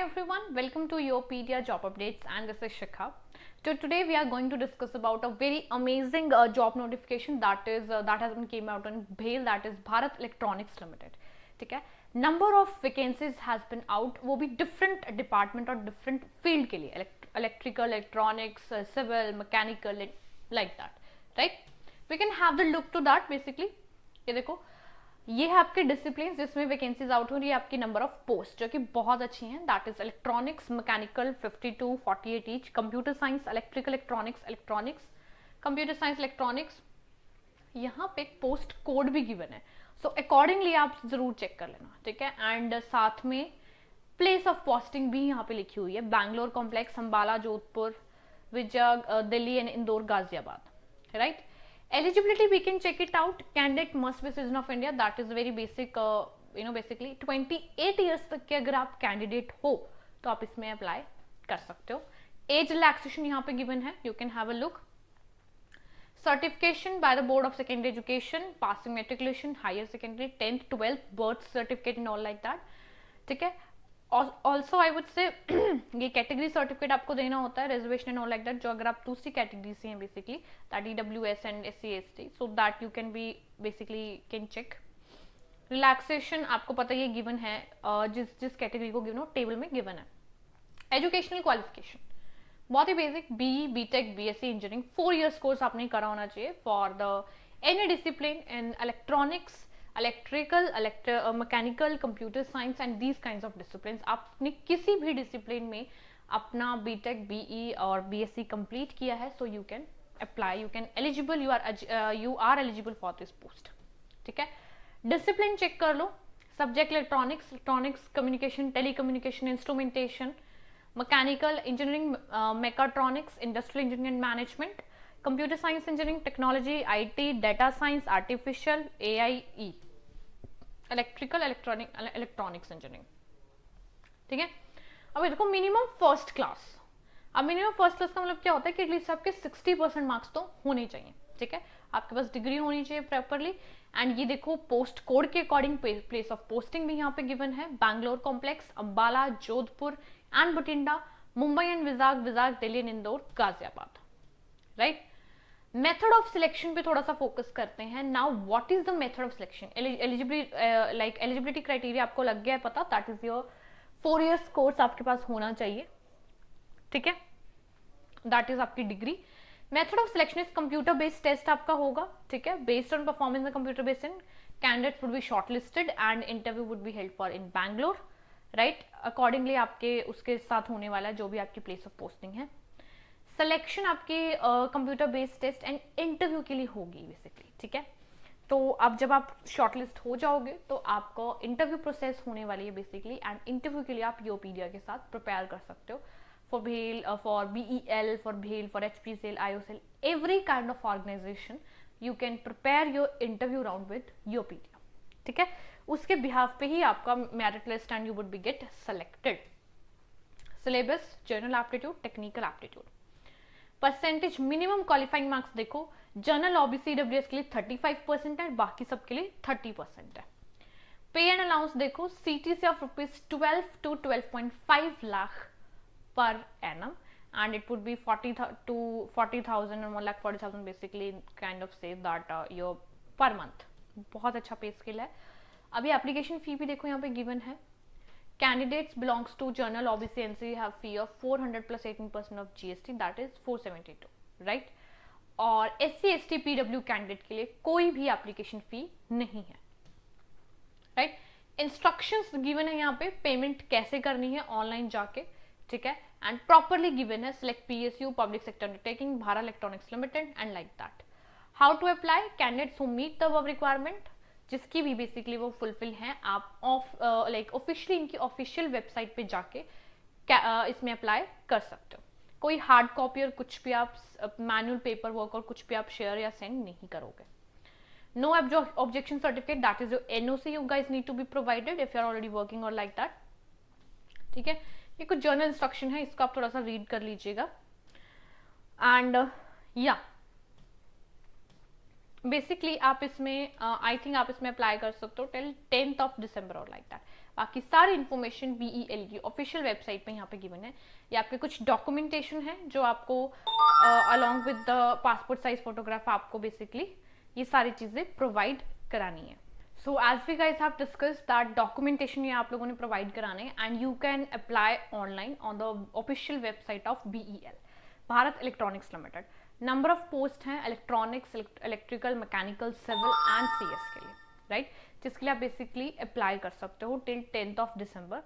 everyone, welcome to Yopedia Job Updates and this is Shikha. So today we are going to discuss about a very amazing job notification that has been came out on BHEL, that is Bharat Electronics Limited. ठीक है, number of vacancies has been out, वो भी different department और different field के लिए, electrical, electronics, civil, mechanical, like that, right? We can have the look to that basically. ये देखो, ये है आपके डिसिप्लिन जिसमें वैकेंसीज आउट हो रही है, आपकी नंबर ऑफ पोस्ट जो कि बहुत अच्छी हैं, that is electronics, mechanical 52, 48 each, computer science, electrical, electronics, computer science, electronics. यहाँ पे एक पोस्ट कोड भी गिवन है, सो अकॉर्डिंगली आप जरूर चेक कर लेना, ठीक है। एंड साथ में प्लेस ऑफ पोस्टिंग भी यहाँ पे लिखी हुई है, Bangalore complex, Ambala, Jodhpur, Vijay, Delhi and Indore, Ghaziabad, right. Eligibility, we can check it out. Candidate must be citizen of India. That is very basic. Basically 28 years तक के अगर आप कैंडिडेट हो तो आप इसमें अप्लाई कर सकते हो। एज रिलैक्सेशन यहाँ पे गिवन है, you can have a look. Certification by the board of secondary education, passing matriculation, higher secondary, 10th 12th, birth certificate and all like that, ठीक है। ऑल्सो आई वुड से ये category certificate आपको देना होता है, reservation and all like that, जो अगर आप दूसरी कैटेगरी से हैं basically, that EWS and SC ST, so that you can be basically can check. Relaxation आपको पता ये गिवन है, जिस कैटेगरी को गिवन हो टेबल में गिवन है। एजुकेशनल क्वालिफिकेशन बहुत ही basic, BE, BTech, BSc engineering 4 years course आपने करा होना चाहिए for the any discipline in electronics, electrical, mechanical, computer science and these kinds of discipline. आपने किसी भी डिसिप्लिन में अपना BTech, BE और BSc कंप्लीट किया है, so you can apply, you can eligible, you are eligible for this post, ठीक है। डिसिप्लिन चेक कर लो, subject electronics, communication, telecommunication, instrumentation, mechanical engineering, mechatronics, industrial engineering and management, computer science engineering, technology, IT, data science, artificial, AIE, electrical, electronics engineering, ठीक है। अब देखो minimum first class, अब minimum first class का मतलब क्या होता है कि एटलीस्ट आपके 60% मार्क्स तो होने चाहिए, ठीक है। आपके पास डिग्री होनी चाहिए प्रॉपरली। एंड ये देखो पोस्ट कोड के अकॉर्डिंग प्लेस ऑफ पोस्टिंग भी यहाँ पे गिवन है, Bangalore complex, Ambala, Jodhpur and Bathinda, Mumbai and Vizag, Delhi and Indore, Ghaziabad, right. Method of selection पे थोड़ा सा फोकस करते हैं। Now what is the method of selection, eligibility criteria आपको लग गया है पता, that is your 4 years course आपके पास होना चाहिए, ठीक है, दैट इज आपकी degree. Method of selection is computer based test आपका होगा, ठीक है, based on performance in computer based in candidates would be shortlisted and interview would be held for in Bangalore, right. Accordingly आपके उसके साथ होने वाला है जो भी आपकी प्लेस ऑफ पोस्टिंग है। सिलेक्शन आपकी computer based test and interview के लिए होगी बेसिकली, ठीक है। तो अब जब आप शॉर्टलिस्ट हो जाओगे तो आपको इंटरव्यू प्रोसेस होने वाली है बेसिकली, एंड इंटरव्यू के लिए आप योपीडिया के साथ प्रिपेयर कर सकते हो for BHEL, for BEL, for BHEL, for HPCL, IOCL, every kind of organisation you can prepare your interview round with योपीडिया, ठीक है। उसके बिहाफ पे ही आपका merit list and you would be get selected. Syllabus, general aptitude, technical aptitude, percentage, minimum qualifying marks देखो, general OBC EWS के लिए 35% है, बाकी सब के लिए 30% है। पे एंड अलाउंस देखो, CTC of ₹12 to 12.5 lakh per annum and it would be 40,000 to 40,000 और 1,40,000 basically kind of say that your per month. बहुत अच्छा पे स्केल है। अभी एप्लीकेशन फी भी देखो यहाँ पे गिवन है, candidates belongs to general OBC NC have fee of 400 plus 18% of GST, that is 472, right। और SC ST PW कैंडिडेट के लिए कोई भी एप्लीकेशन फी नहीं है, राइट। इंस्ट्रक्शंस गिवन है यहाँ पे, पेमेंट कैसे करनी है ऑनलाइन जाके, ठीक है, एंड प्रॉपरली गिवन है, select PSU, public sector undertaking, Bharat electronics limited and like that. How to apply, candidates who meet the above requirement, जिसकी भी बेसिकली वो फुलफिल हैं, आप ऑफिशियली इनकी ऑफिशियल वेबसाइट पे जाके इसमें अप्लाई कर सकते हो। कोई हार्ड कॉपी और कुछ भी आप मैनुअल पेपर वर्क और कुछ भी आप शेयर या सेंड नहीं करोगे। No objection certificate, that is your NOC you guys need to be provided if you are already working और लाइक दैट, ठीक है। ये कुछ जर्नल इंस्ट्रक्शन है, इसको आप थोड़ा सा रीड कर लीजिएगा। एंड या बेसिकली आप इसमें आई थिंक आप इसमें अप्लाई कर सकते हो टिल 10th of December और लाइक दैट। बाकी सारी इन्फॉर्मेशन BEL की ऑफिशियल वेबसाइट पे यहाँ पे गिवन है। ये आपके कुछ डॉक्यूमेंटेशन है जो आपको along with the passport size photograph आपको बेसिकली ये सारी चीज़ें प्रोवाइड करानी है। So as we guys have discussed that documentation ये आप लोगों ने provide कराने and you can apply online on the official website of BEL, Bharat electronics Limited. Number of post हैं electronics, electrical, mechanical, civil and CS के लिए, राइट, जिसके लिए आप बेसिकली अप्लाई कर सकते हो टिल 10th of December।